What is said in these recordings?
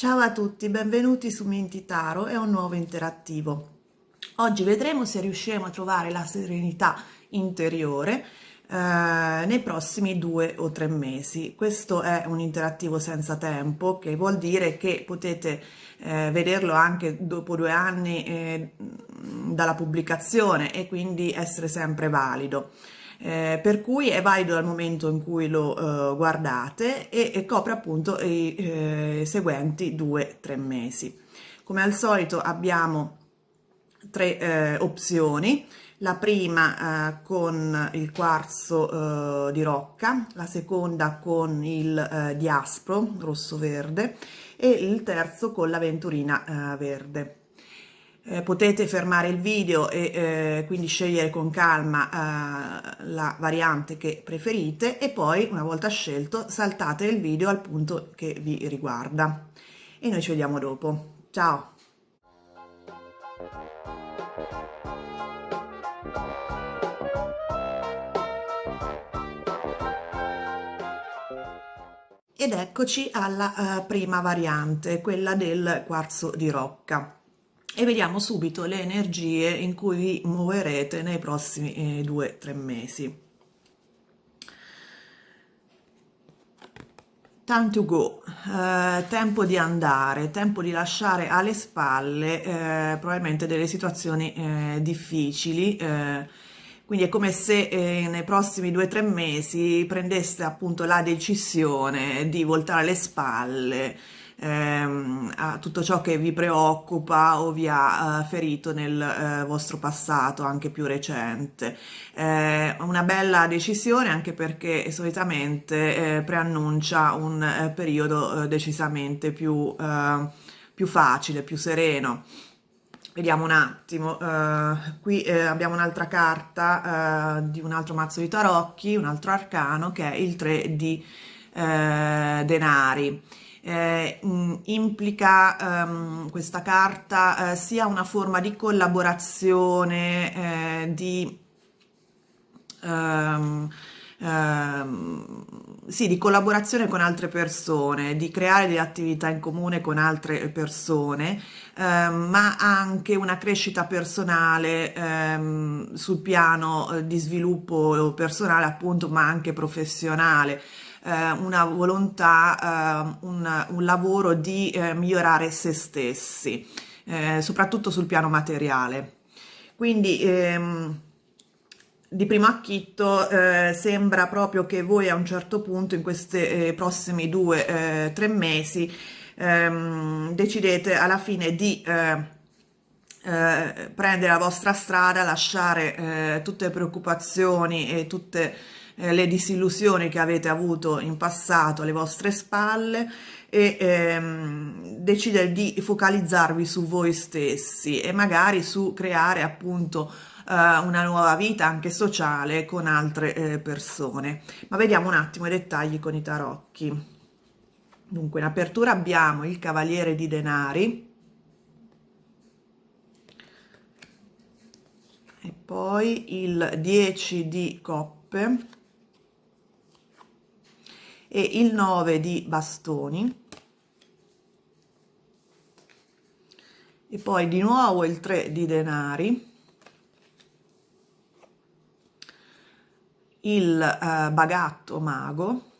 Ciao a tutti, benvenuti su Mintitaro e un nuovo interattivo. Oggi vedremo se riusciremo a trovare la serenità interiore nei prossimi 2 o 3 mesi. Questo è un interattivo senza tempo, che vuol dire che potete vederlo anche dopo 2 anni dalla pubblicazione e quindi essere sempre valido. Per cui è valido dal momento in cui lo guardate e copre appunto i seguenti 2 o 3 mesi. Come al solito abbiamo tre opzioni. La prima con il quarzo di rocca, la seconda con il diaspro rosso-verde e il terzo con l'aventurina verde. Potete fermare il video e quindi scegliere con calma la variante che preferite e poi, una volta scelto, saltate il video al punto che vi riguarda. E noi ci vediamo dopo. Ciao! Ed eccoci alla prima variante, quella del quarzo di rocca. E vediamo subito le energie in cui vi muoverete nei prossimi 2 o 3 mesi. Time to go, tempo di andare, tempo di lasciare alle spalle probabilmente delle situazioni difficili, quindi è come se nei prossimi 2 o 3 mesi prendeste appunto la decisione di voltare le spalle a tutto ciò che vi preoccupa o vi ha ferito nel vostro passato anche più recente. Una bella decisione anche perché solitamente preannuncia un periodo decisamente più facile, più sereno. Vediamo un attimo, qui abbiamo un'altra carta di un altro mazzo di tarocchi, un altro arcano che è il 3 di denari. Implica questa carta sia una forma di collaborazione, ehm, sì, di collaborazione con altre persone, di creare delle attività in comune con altre persone, ma anche una crescita personale sul piano di sviluppo personale, appunto, ma anche professionale. Una volontà, un lavoro di migliorare se stessi, soprattutto sul piano materiale. Quindi di primo acchito sembra proprio che voi a un certo punto in questi prossimi 2 o 3 mesi decidete alla fine di prendere la vostra strada, lasciare tutte le preoccupazioni e tutte le disillusioni che avete avuto in passato alle vostre spalle e decidere di focalizzarvi su voi stessi e magari su creare appunto una nuova vita anche sociale con altre persone. Ma vediamo un attimo i dettagli con i tarocchi. Dunque, in apertura abbiamo il Cavaliere di Denari e poi il 10 di Coppe e il 9 di Bastoni e poi di nuovo il 3 di Denari, il Bagatto Mago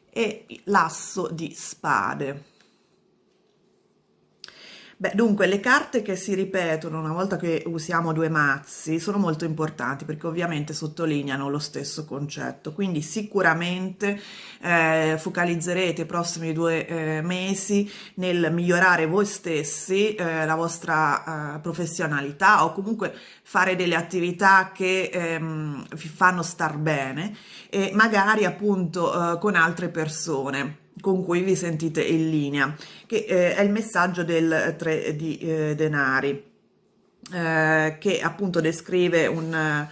e l'Asso di Spade. Beh, dunque, le carte che si ripetono una volta che usiamo due mazzi sono molto importanti perché ovviamente sottolineano lo stesso concetto, quindi sicuramente focalizzerete i prossimi 2 mesi nel migliorare voi stessi, la vostra professionalità o comunque fare delle attività che vi fanno star bene e magari appunto con altre persone con cui vi sentite in linea, che è il messaggio del 3 di denari, che appunto descrive una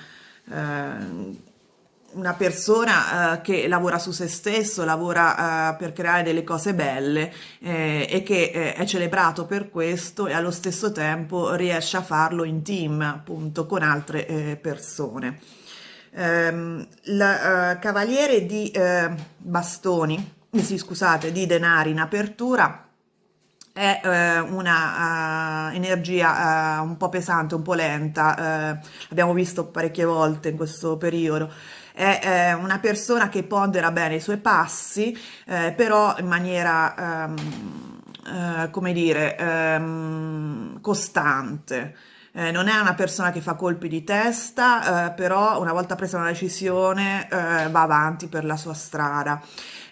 persona che lavora su se stesso, lavora per creare delle cose belle e che è celebrato per questo e allo stesso tempo riesce a farlo in team, appunto, con altre persone. Il Cavaliere di Bastoni sì, scusate, di denari in apertura. È una energia un po' pesante, un po' lenta, l'abbiamo visto parecchie volte in questo periodo. È una persona che pondera bene i suoi passi, però in maniera, come dire, costante. Non è una persona che fa colpi di testa, però una volta presa una decisione, va avanti per la sua strada.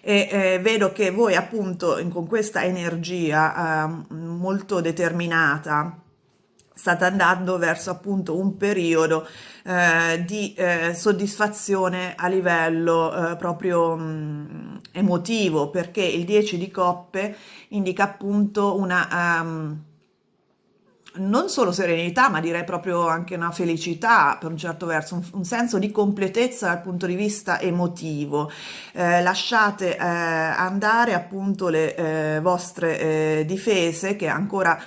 E vedo che voi appunto con questa energia molto determinata state andando verso appunto un periodo di soddisfazione a livello proprio emotivo, perché il 10 di coppe indica appunto una non solo serenità, ma direi proprio anche una felicità per un certo verso, un senso di completezza dal punto di vista emotivo. Lasciate andare appunto le vostre difese che ancora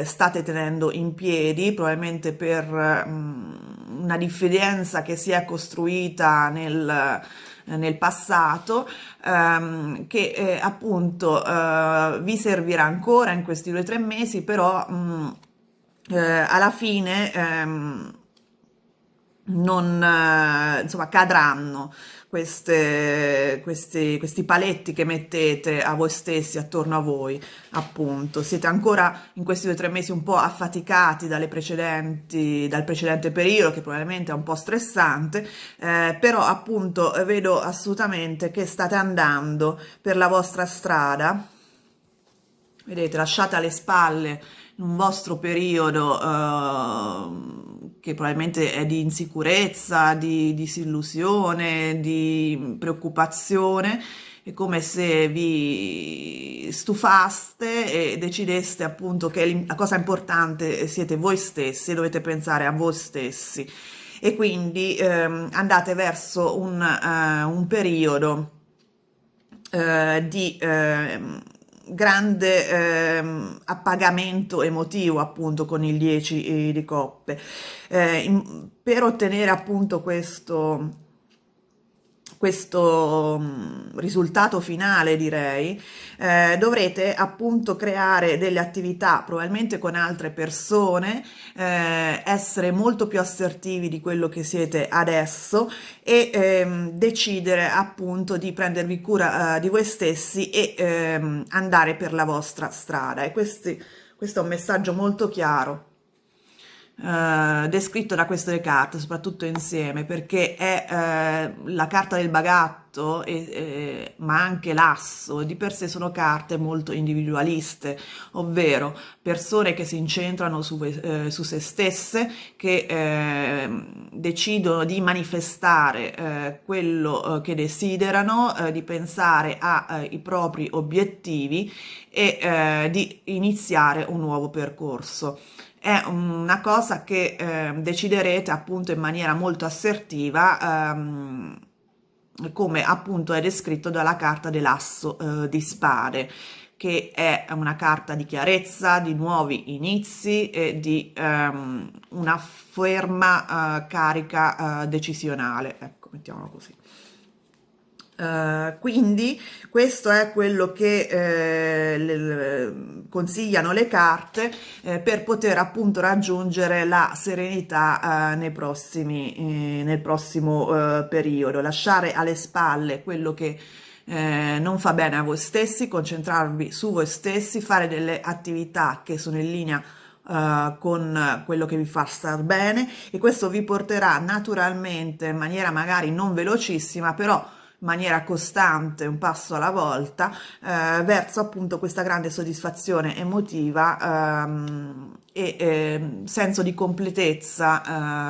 state tenendo in piedi, probabilmente per una diffidenza che si è costruita nel passato, che appunto vi servirà ancora in questi 2 o 3 mesi, però alla fine non, insomma, cadranno questi paletti che mettete a voi stessi, attorno a voi, appunto. Siete ancora in questi 2 o 3 mesi un po' affaticati dal precedente periodo, che probabilmente è un po' stressante, però appunto vedo assolutamente che state andando per la vostra strada. Vedete, lasciate alle spalle un vostro periodo che probabilmente è di insicurezza, di disillusione, di preoccupazione. È come se vi stufaste e decideste appunto che la cosa importante siete voi stessi, dovete pensare a voi stessi. E quindi andate verso un periodo di grande appagamento emotivo appunto con il 10 di coppe. Per ottenere appunto questo risultato finale, direi, dovrete appunto creare delle attività probabilmente con altre persone, essere molto più assertivi di quello che siete adesso e decidere appunto di prendervi cura di voi stessi e andare per la vostra strada. E questo è un messaggio molto chiaro descritto da queste carte, soprattutto insieme, perché è la carta del bagatto, ma anche l'asso, di per sé sono carte molto individualiste, ovvero persone che si incentrano su se stesse, che decidono di manifestare quello che desiderano, di pensare ai propri obiettivi e di iniziare un nuovo percorso. È una cosa che deciderete appunto in maniera molto assertiva, come appunto è descritto dalla carta dell'asso di spade, che è una carta di chiarezza, di nuovi inizi e di una ferma carica decisionale, ecco, mettiamolo così. Quindi questo è quello che consigliano le carte per poter appunto raggiungere la serenità nel prossimo periodo, lasciare alle spalle quello che non fa bene a voi stessi, concentrarvi su voi stessi, fare delle attività che sono in linea con quello che vi fa star bene, e questo vi porterà naturalmente in maniera magari non velocissima, però in maniera costante, un passo alla volta, verso appunto questa grande soddisfazione emotiva e senso di completezza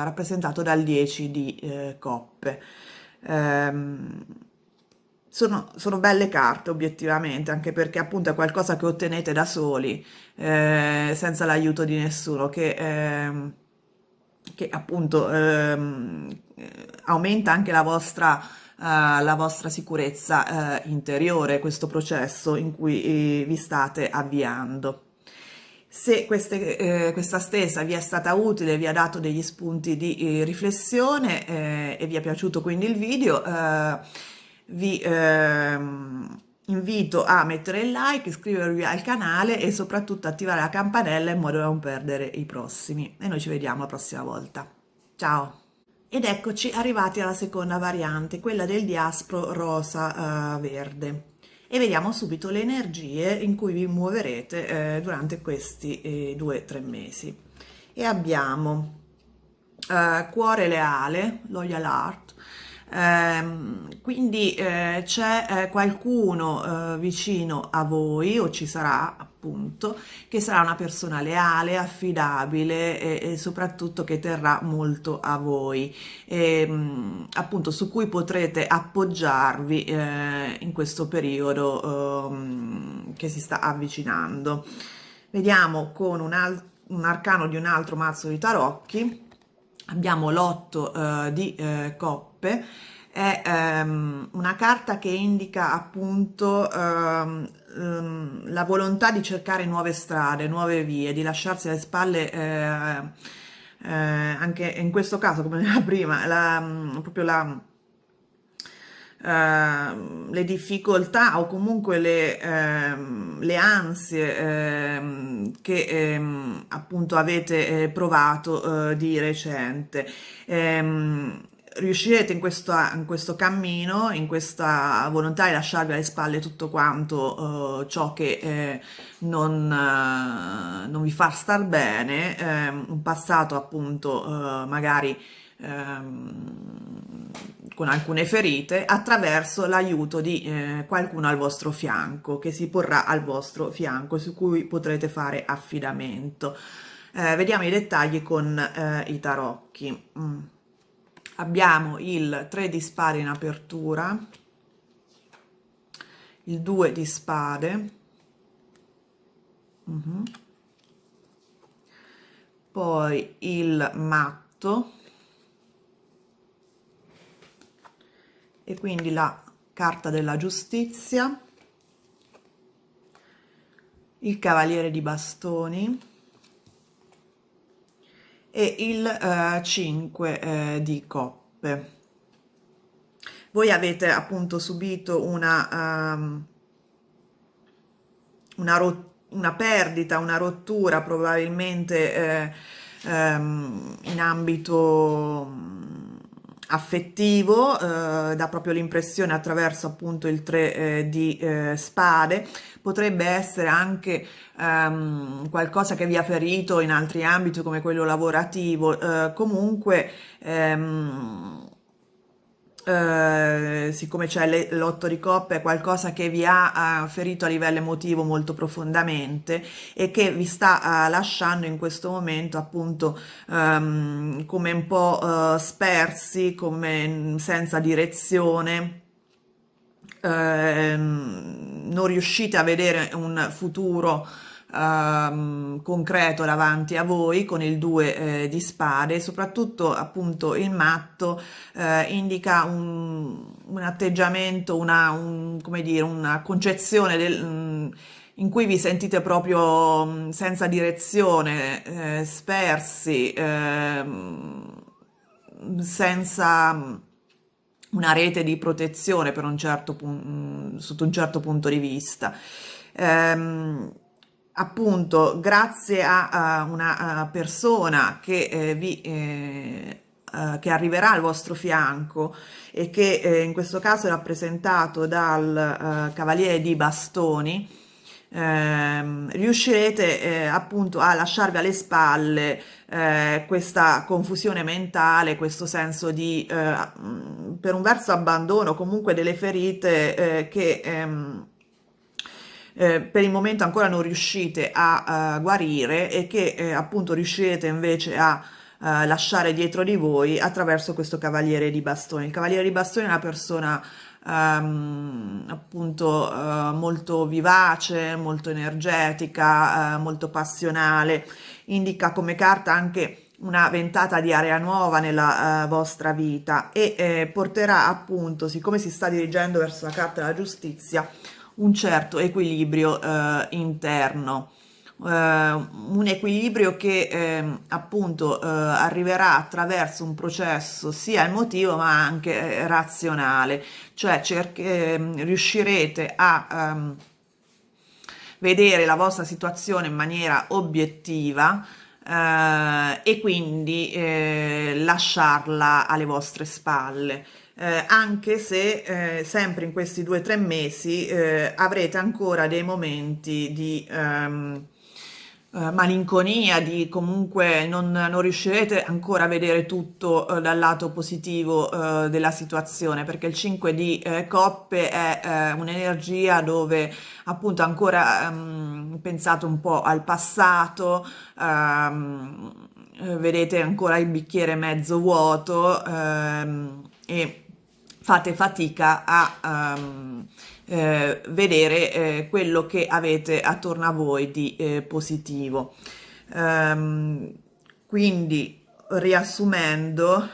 rappresentato dal 10 di coppe. Ehm, sono belle carte obiettivamente, anche perché appunto è qualcosa che ottenete da soli, senza l'aiuto di nessuno, che appunto aumenta anche la vostra sicurezza interiore, questo processo in cui vi state avviando. Se questa stesa vi è stata utile, vi ha dato degli spunti di riflessione e vi è piaciuto quindi il video, vi invito a mettere il like, iscrivervi al canale e soprattutto attivare la campanella in modo da non perdere i prossimi. E noi ci vediamo la prossima volta. Ciao! Ed eccoci arrivati alla seconda variante, quella del diaspro rosa verde. E vediamo subito le energie in cui vi muoverete durante questi 2-3 mesi. E abbiamo cuore leale, loyal heart. Quindi c'è qualcuno vicino a voi, o ci sarà appunto, che sarà una persona leale, affidabile e soprattutto che terrà molto a voi, appunto su cui potrete appoggiarvi in questo periodo che si sta avvicinando. Vediamo con un arcano di un altro mazzo di tarocchi. Abbiamo l'8 di coppe, è una carta che indica appunto la volontà di cercare nuove strade, nuove vie, di lasciarsi alle spalle anche in questo caso, come nella prima, proprio le difficoltà o comunque le ansie che appunto avete provato di recente. Riuscirete in questo cammino, in questa volontà di lasciarvi alle spalle tutto quanto ciò che non vi fa star bene, un passato appunto magari con alcune ferite, attraverso l'aiuto di qualcuno al vostro fianco, che si porrà al vostro fianco, su cui potrete fare affidamento. Vediamo i dettagli con i tarocchi. Abbiamo il 3 di spade in apertura, il 2 di spade, poi il matto, e quindi la carta della giustizia, il cavaliere di bastoni e il 5 di coppe. Voi avete appunto subito una perdita, una rottura probabilmente in ambito affettivo, dà proprio l'impressione attraverso appunto il 3 di spade. Potrebbe essere anche qualcosa che vi ha ferito in altri ambiti come quello lavorativo, comunque siccome c'è l'8 di coppe, è qualcosa che vi ha ferito a livello emotivo molto profondamente e che vi sta lasciando in questo momento appunto come un po' spersi, come senza direzione. Non riuscite a vedere un futuro concreto davanti a voi con il 2 di spade. Soprattutto appunto il matto indica un atteggiamento, come dire, una concezione in cui vi sentite proprio senza direzione, spersi, senza una rete di protezione per sotto un certo punto di vista. Appunto, grazie a una persona che che arriverà al vostro fianco e che in questo caso è rappresentato dal cavaliere di bastoni, riuscirete appunto a lasciarvi alle spalle questa confusione mentale, questo senso di per un verso abbandono, comunque delle ferite che per il momento ancora non riuscite a guarire e che appunto riuscirete invece a lasciare dietro di voi attraverso questo cavaliere di bastoni. Il cavaliere di bastoni è una persona appunto molto vivace, molto energetica, molto passionale, indica come carta anche una ventata di aria nuova nella vostra vita e porterà appunto, siccome si sta dirigendo verso la carta della giustizia, un certo equilibrio interno, un equilibrio che appunto arriverà attraverso un processo sia emotivo ma anche razionale, cioè riuscirete a vedere la vostra situazione in maniera obiettiva e quindi lasciarla alle vostre spalle. Anche se sempre in questi 2 o 3 mesi avrete ancora dei momenti di malinconia, di comunque non riuscirete ancora a vedere tutto dal lato positivo della situazione, perché il 5 di coppe è un'energia dove appunto ancora pensate un po' al passato, vedete ancora il bicchiere mezzo vuoto e fate fatica a vedere quello che avete attorno a voi di positivo. Ehm, quindi, riassumendo,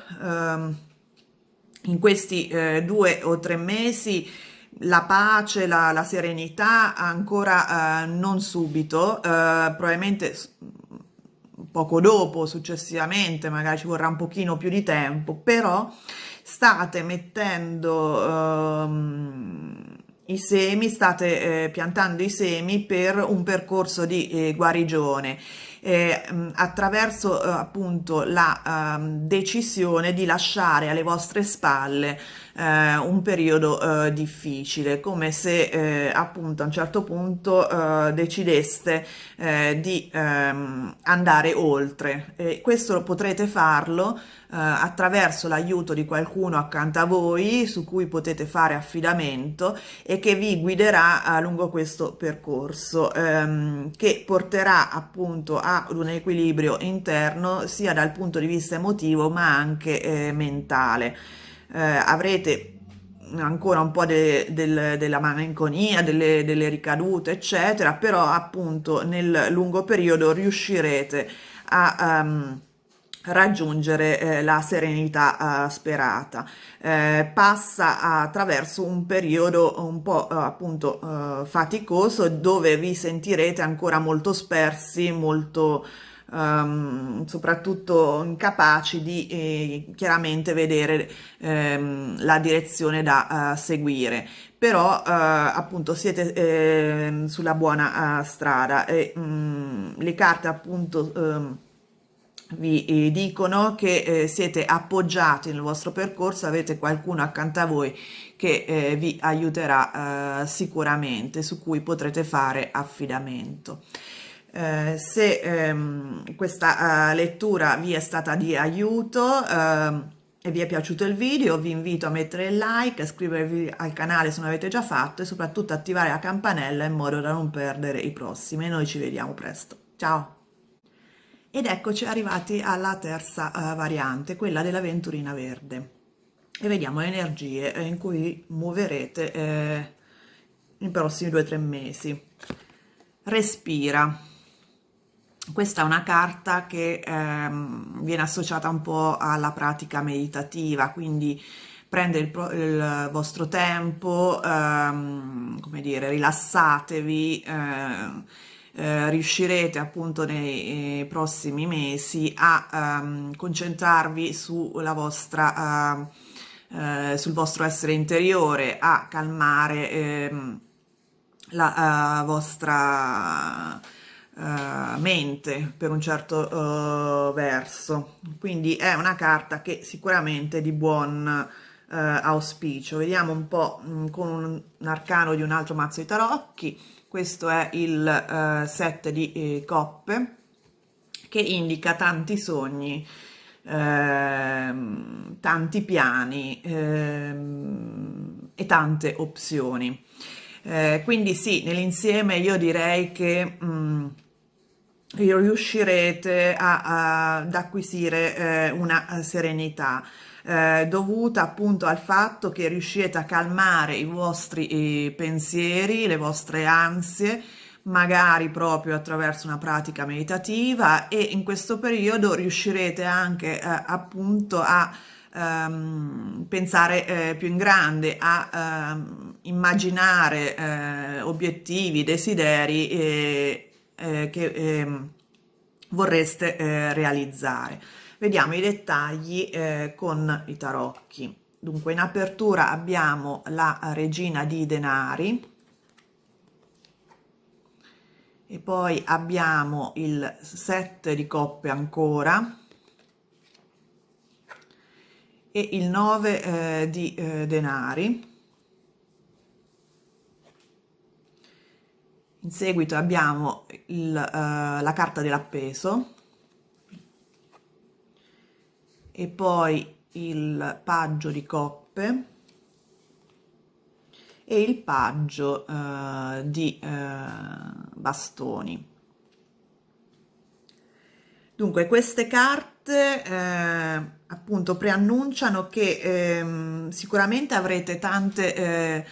in questi 2 o 3 mesi la pace, la serenità ancora non subito, probabilmente poco dopo, successivamente, magari ci vorrà un pochino più di tempo, però state mettendo i semi, state piantando i semi per un percorso di guarigione attraverso appunto la decisione di lasciare alle vostre spalle un periodo difficile, come se appunto a un certo punto decideste di andare oltre. Questo lo potrete farlo attraverso l'aiuto di qualcuno accanto a voi su cui potete fare affidamento e che vi guiderà lungo questo percorso che porterà appunto ad un equilibrio interno sia dal punto di vista emotivo ma anche mentale. Avrete ancora un po' della malinconia, delle ricadute, eccetera, però appunto nel lungo periodo riuscirete a raggiungere la serenità sperata. Passa attraverso un periodo un po' appunto faticoso dove vi sentirete ancora molto spersi, molto soprattutto incapaci di chiaramente vedere la direzione da seguire, però appunto siete sulla buona strada e le carte appunto vi dicono che siete appoggiati nel vostro percorso, avete qualcuno accanto a voi che vi aiuterà sicuramente, su cui potrete fare affidamento. Se questa lettura vi è stata di aiuto e vi è piaciuto il video, vi invito a mettere il like, a iscrivervi al canale se non avete già fatto e soprattutto attivare la campanella in modo da non perdere i prossimi. E noi ci vediamo presto. Ciao! Ed eccoci arrivati alla terza variante, quella dell'avventurina verde. E vediamo le energie in cui muoverete nei prossimi 2 o 3 mesi. Respira. Questa è una carta che viene associata un po' alla pratica meditativa, quindi prende il vostro tempo, come dire, rilassatevi, riuscirete appunto nei prossimi mesi a concentrarvi sulla vostra, sul vostro essere interiore, a calmare la vostra mente per un certo verso. Quindi è una carta che sicuramente è di buon auspicio. Vediamo un po' con un arcano di un altro mazzo di tarocchi. Questo è il 7 di coppe, che indica tanti sogni, tanti piani e tante opzioni. Quindi sì, nell'insieme io direi che riuscirete ad acquisire una serenità dovuta appunto al fatto che riuscite a calmare i vostri pensieri, le vostre ansie, magari proprio attraverso una pratica meditativa, e in questo periodo riuscirete anche appunto a pensare più in grande, a immaginare obiettivi, desideri che vorreste realizzare. Vediamo i dettagli con i tarocchi. Dunque, in apertura abbiamo la regina di denari, e poi abbiamo il 7 di coppe ancora, e il 9 di denari. In seguito abbiamo la carta dell'appeso, e poi il paggio di coppe e il paggio di bastoni. Dunque, queste carte appunto preannunciano che sicuramente avrete tante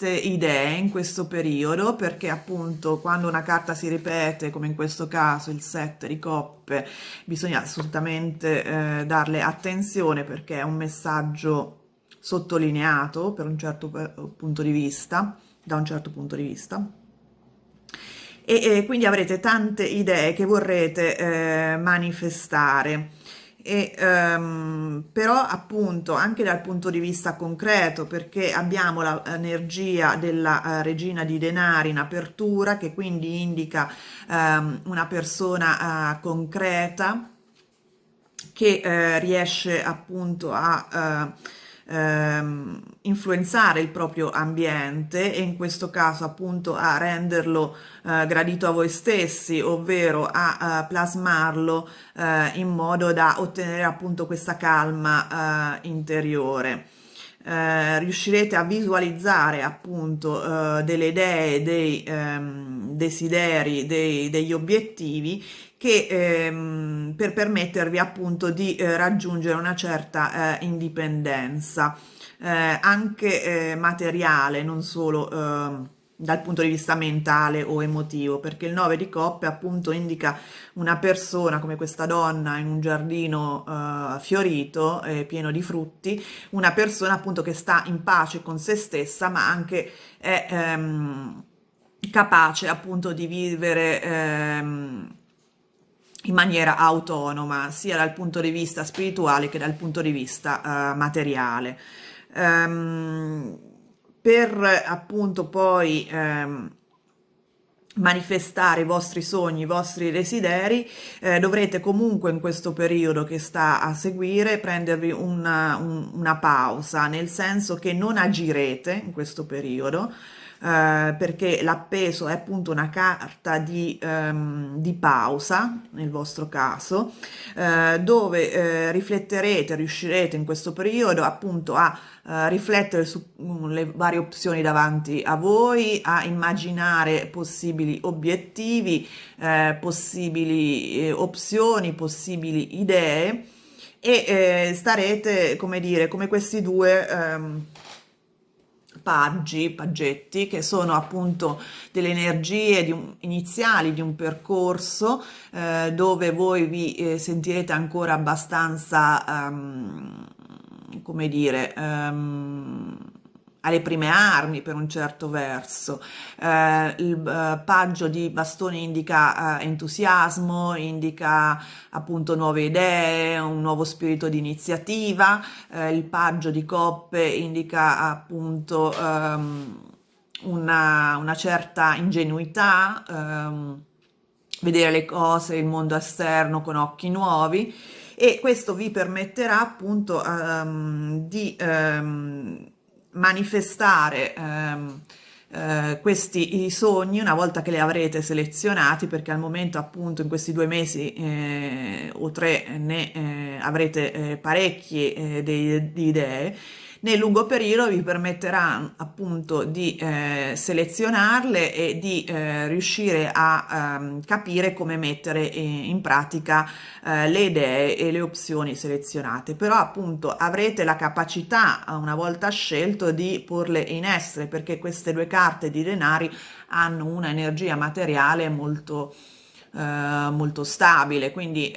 idee in questo periodo, perché appunto quando una carta si ripete, come in questo caso il 7 di coppe, bisogna assolutamente darle attenzione, perché è un messaggio sottolineato per un certo punto di vista, da un certo punto di vista. E quindi avrete tante idee che vorrete manifestare, però appunto anche dal punto di vista concreto, perché abbiamo l'energia della regina di denari in apertura, che quindi indica una persona concreta, che riesce appunto a influenzare il proprio ambiente, e in questo caso appunto a renderlo gradito a voi stessi, ovvero a plasmarlo in modo da ottenere appunto questa calma interiore. Riuscirete a visualizzare appunto delle idee, dei desideri, degli obiettivi che per permettervi appunto di raggiungere una certa indipendenza, anche materiale, non solo dal punto di vista mentale o emotivo, perché il 9 di coppe appunto indica una persona come questa donna in un giardino fiorito, pieno di frutti, una persona appunto che sta in pace con se stessa, ma anche è capace appunto di vivere in maniera autonoma, sia dal punto di vista spirituale che dal punto di vista materiale. Per appunto poi manifestare i vostri sogni, i vostri desideri, dovrete comunque in questo periodo che sta a seguire prendervi una pausa, nel senso che non agirete in questo periodo, perché l'appeso è appunto una carta di pausa nel vostro caso, dove rifletterete, riuscirete in questo periodo appunto a riflettere sulle varie opzioni davanti a voi, a immaginare possibili obiettivi, possibili opzioni, possibili idee, e starete, come dire, come questi due paggetti, che sono appunto delle energie iniziali di un percorso dove voi vi sentirete ancora abbastanza, come dire, alle prime armi per un certo verso. Il paggio di bastoni indica entusiasmo, indica appunto nuove idee, un nuovo spirito di iniziativa. Il paggio di coppe indica appunto una certa ingenuità, vedere le cose, il mondo esterno con occhi nuovi, e questo vi permetterà appunto di manifestare questi i sogni una volta che li avrete selezionati, perché al momento appunto in questi 2 mesi o 3 ne avrete parecchie di idee. Nel lungo periodo vi permetterà appunto di selezionarle e di riuscire a capire come mettere in pratica le idee e le opzioni selezionate. Però appunto avrete la capacità, una volta scelto, di porle in essere, perché queste due carte di denari hanno una energia materiale molto molto stabile, quindi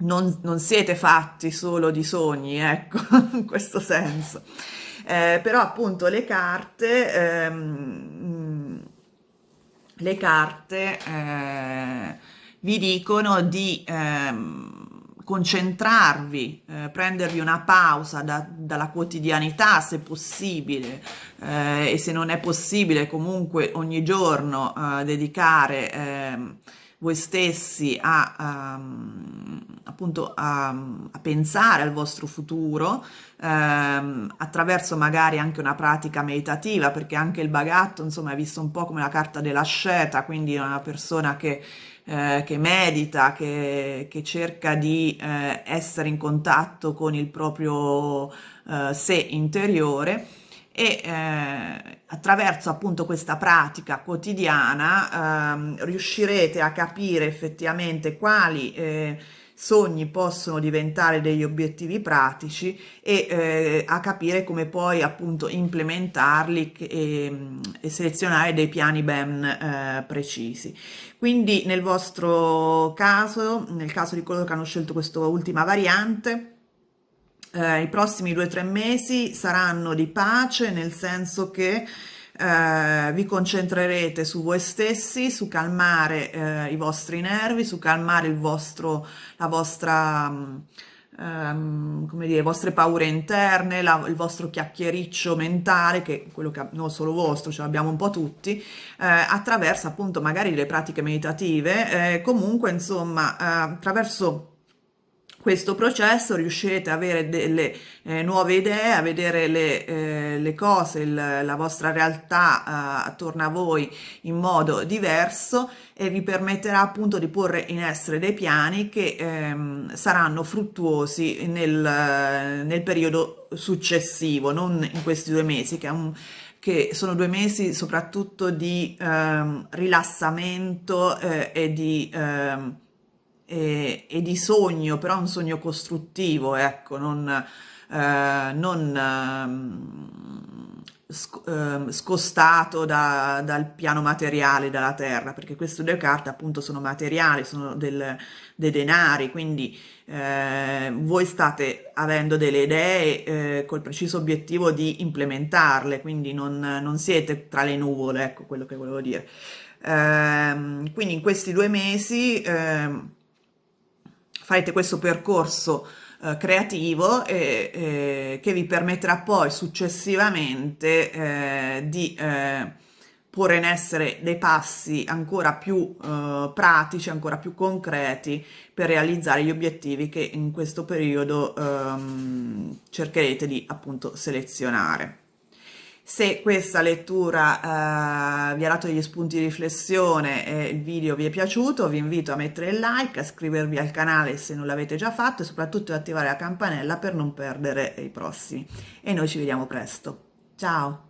non siete fatti solo di sogni, ecco, in questo senso. Però appunto le carte le carte vi dicono di concentrarvi, prendervi una pausa dalla quotidianità se possibile, e se non è possibile comunque ogni giorno dedicare voi stessi appunto a pensare al vostro futuro, attraverso magari anche una pratica meditativa, perché anche il bagatto, insomma, è visto un po' come la carta dell'asceta, quindi è una persona che medita, che cerca di essere in contatto con il proprio sé interiore e attraverso appunto questa pratica quotidiana riuscirete a capire effettivamente quali sogni possono diventare degli obiettivi pratici e a capire come poi appunto implementarli e selezionare dei piani ben precisi. Quindi nel vostro caso, nel caso di coloro che hanno scelto questa ultima variante, i prossimi 2 o 3 mesi saranno di pace, nel senso che vi concentrerete su voi stessi, su calmare i vostri nervi, su calmare la vostra, come dire, vostre paure interne, il vostro chiacchiericcio mentale, che è quello che non solo vostro, ce l'abbiamo un po' tutti, attraverso appunto magari le pratiche meditative, comunque insomma attraverso questo processo riuscirete ad avere delle nuove idee, a vedere le cose, la vostra realtà attorno a voi in modo diverso e vi permetterà appunto di porre in essere dei piani che saranno fruttuosi nel periodo successivo, non in questi 2 mesi, che sono 2 mesi soprattutto di rilassamento e di sogno, però un sogno costruttivo, ecco, non scostato dal piano materiale, dalla terra, perché queste 2 carte appunto sono materiali, sono dei denari, quindi voi state avendo delle idee col preciso obiettivo di implementarle, quindi non siete tra le nuvole, ecco quello che volevo dire. Quindi in questi 2 mesi farete questo percorso creativo che vi permetterà poi successivamente di porre in essere dei passi ancora più pratici, ancora più concreti per realizzare gli obiettivi che in questo periodo cercherete di appunto selezionare. Se questa lettura vi ha dato degli spunti di riflessione e il video vi è piaciuto, vi invito a mettere il like, a iscrivervi al canale se non l'avete già fatto e soprattutto ad attivare la campanella per non perdere i prossimi. E noi ci vediamo presto. Ciao!